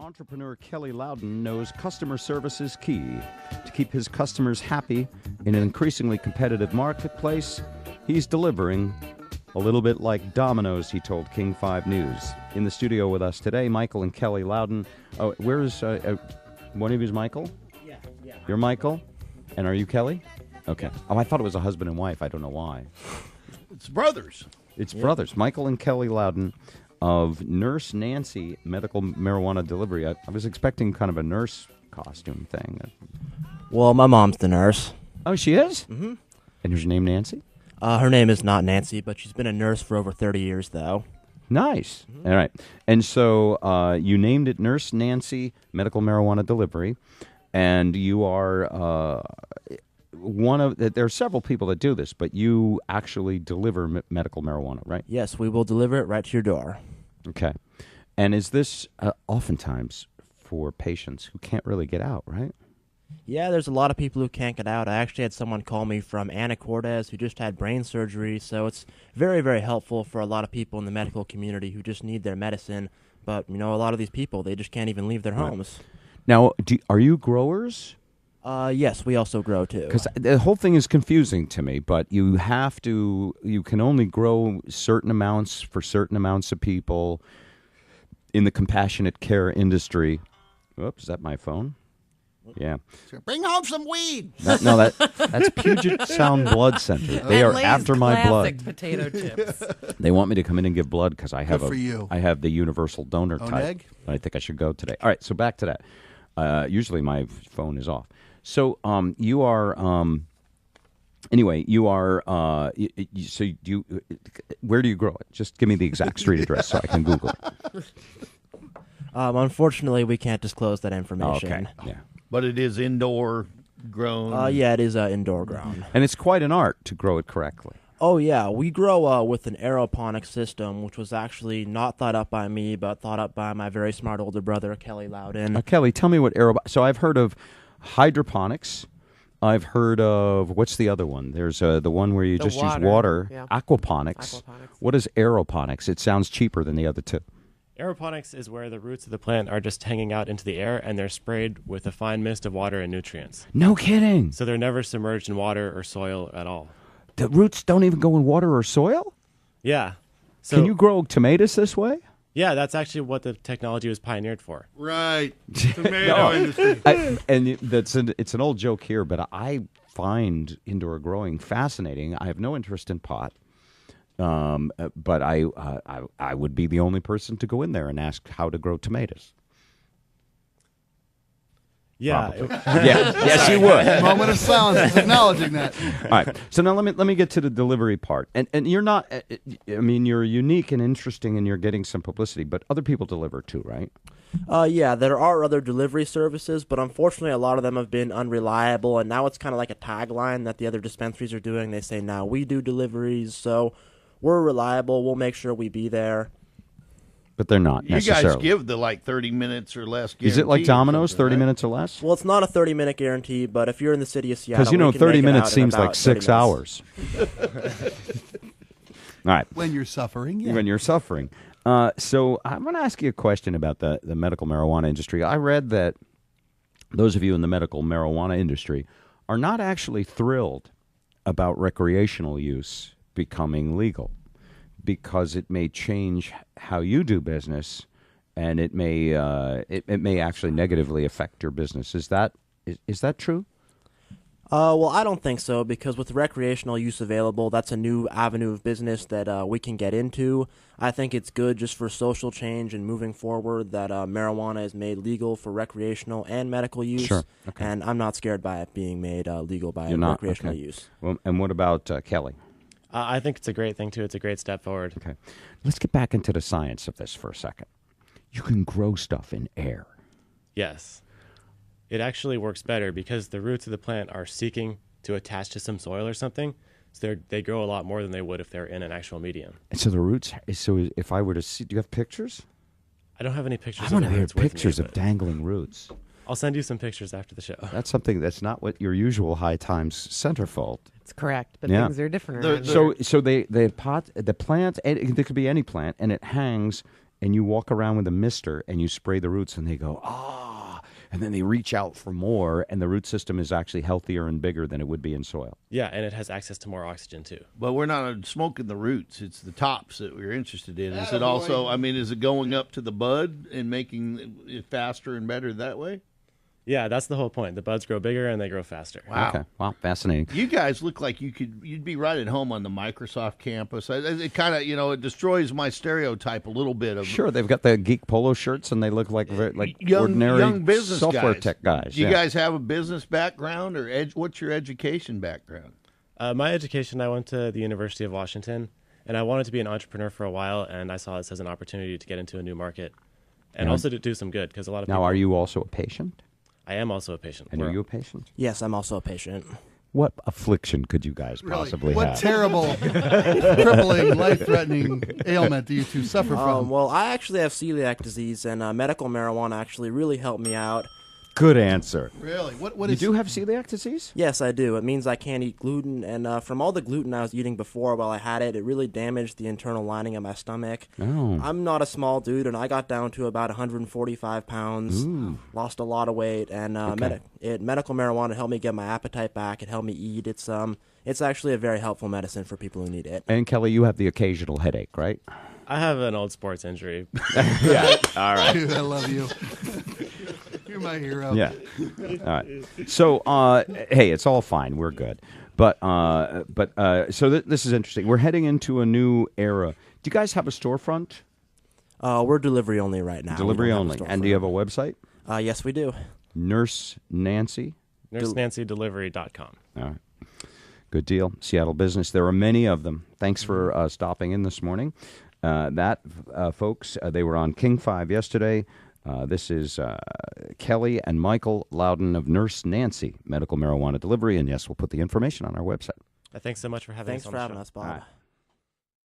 Entrepreneur Kelly Loudon knows customer service is key. To keep his customers happy in an increasingly competitive marketplace, he's delivering a little bit like Domino's, he told King 5 News. In the studio with us today, Michael and Kelly Loudon. Oh, where's one of you is Michael? Yeah. You're Michael? And are you Kelly? Okay. Oh, I thought it was a husband and wife. I don't know why. It's brothers. It's brothers, Michael and Kelly Loudon of Nurse Nancy Medical Marijuana Delivery. I was expecting kind of a nurse costume thing. Well, my mom's the nurse. Oh, she is? Mm-hmm. And is her name Nancy? Her name is not Nancy, but she's been a nurse for over 30 years, though. Nice. Mm-hmm. All right. And so you named it Nurse Nancy Medical Marijuana Delivery, and you are one of there are several people that do this, but you actually deliver medical marijuana, right? Yes, we will deliver it right to your door. Okay. And is this oftentimes for patients who can't really get out, right? Yeah, there's a lot of people who can't get out. I actually had someone call me from Anacortes who just had brain surgery, so it's very, very helpful for a lot of people in the medical community who just need their medicine. But, a lot of these people, they just can't even leave their homes. Now, are you growers? Yes, we also grow too. Because the whole thing is confusing to me, but you can only grow certain amounts for certain amounts of people in the compassionate care industry. Oops, is that my phone? Yeah. Bring home some weed. That's Puget Sound Blood Center. They are after my blood. Potato chips. They want me to come in and give blood because I have I have the universal donor type. Oneg? I think I should go today. All right, so back to that. Usually my phone is off. So you are anyway. You are where do you grow it? Just give me the exact street address so I can Google it. Unfortunately, we can't disclose that information. Okay. Yeah. But it is indoor grown. Yeah, it is indoor grown. And it's quite an art to grow it correctly. Oh, yeah. We grow with an aeroponic system, which was actually not thought up by me, but thought up by my very smart older brother, Kelly Loudon. Kelly, tell me what So I've heard of hydroponics. I've heard of, what's the other one? There's the one where you just use water. Yeah. Aquaponics. What is aeroponics? It sounds cheaper than the other two. Aeroponics is where the roots of the plant are just hanging out into the air, and they're sprayed with a fine mist of water and nutrients. No kidding. So they're never submerged in water or soil at all. The roots don't even go in water or soil? Yeah. So, can you grow tomatoes this way? Yeah, that's actually what the technology was pioneered for. Right. Tomato industry. It's an old joke here, but I find indoor growing fascinating. I have no interest in pot. But I would be the only person to go in there and ask how to grow tomatoes. Yeah. Yes, you would. Moment of silence, acknowledging that. All right. So now let me get to the delivery part. And you're not. You're unique and interesting, and you're getting some publicity. But other people deliver too, right? Yeah, there are other delivery services, but unfortunately a lot of them have been unreliable, and now it's kind of like a tagline that the other dispensaries are doing. They say, now we do deliveries, so we're reliable. We'll make sure we be there. But they're not necessarily. You guys give the 30 minutes or less guarantee. Is it like Domino's, 30 minutes or less? Well, it's not a 30-minute guarantee, but if you're in the city of Seattle, because 30 minutes seems like 6 hours. All right. When you're suffering, yeah. When you're suffering. So I'm going to ask you a question about the medical marijuana industry. I read that those of you in the medical marijuana industry are not actually thrilled about recreational use becoming legal because it may change how you do business, and it may actually negatively affect your business. Is that true? Well, I don't think so, because with recreational use available, that's a new avenue of business that we can get into. I think it's good just for social change and moving forward that marijuana is made legal for recreational and medical use. Sure. Okay. And I'm not scared by it being made legal by recreational use. Well, and what about Kelly? I think it's a great thing, too. It's a great step forward. Okay. Let's get back into the science of this for a second. You can grow stuff in air. Yes. It actually works better because the roots of the plant are seeking to attach to some soil or something. So they grow a lot more than they would if they're in an actual medium. And so the roots, so if I were to see, do you have pictures? I don't have any pictures. I want to hear pictures of dangling roots. I'll send you some pictures after the show. That's something that's not what your usual High Times centerfold. It's correct, but things are different. So the plant, and it could be any plant, and it hangs and you walk around with a mister and you spray the roots and they go, ah, and then they reach out for more, and the root system is actually healthier and bigger than it would be in soil. Yeah, and it has access to more oxygen too. But we're not smoking the roots. It's the tops that we're interested in. Is it also, I mean, is it going up to the bud and making it faster and better that way? Yeah, that's the whole point. The buds grow bigger and they grow faster. Wow. Okay. Wow, fascinating. You guys look like you'd be right at home on the Microsoft campus. It kind of, it destroys my stereotype a little bit of Sure, they've got the geek polo shirts, and they look like ordinary young business software guys. tech guys. Do you yeah. guys have a business background, or what's your education background? My education, I went to the University of Washington, and I wanted to be an entrepreneur for a while, and I saw this as an opportunity to get into a new market and also to do some good, because a lot of people... Now, are you also a patient? I am also a patient. And are you a patient? Yes, I'm also a patient. What affliction could you guys Really? possibly What have? terrible, crippling, life-threatening ailment do you two suffer from? Well, I actually have celiac disease, and medical marijuana actually really helped me out. Good answer. Really? What You is? do have celiac disease? Yes, I do. It means I can't eat gluten, and from all the gluten I was eating before while I had it, it really damaged the internal lining of my stomach. Oh. I'm not a small dude, and I got down to about 145 pounds, lost a lot of weight, and medical marijuana helped me get my appetite back. It helped me eat. It's actually a very helpful medicine for people who need it. And Kelly, you have the occasional headache, right? I have an old sports injury. Yeah. All right. Dude, I love you. You're my hero. Yeah. All right. So, hey, it's all fine. We're good. But so this is interesting. We're heading into a new era. Do you guys have a storefront? We're delivery only right now. Delivery We don't only. have a And do you have a website? Yes, we do. Nurse Nancy. NurseNancyDelivery.com. All right. Good deal. Seattle business. There are many of them. Thanks for stopping in this morning. Folks, they were on King 5 yesterday. This is Kelly and Michael Loudon of Nurse Nancy Medical Marijuana Delivery. And yes, we'll put the information on our website. Thanks so much for having Thanks us on for the having show. us, Bob. All right.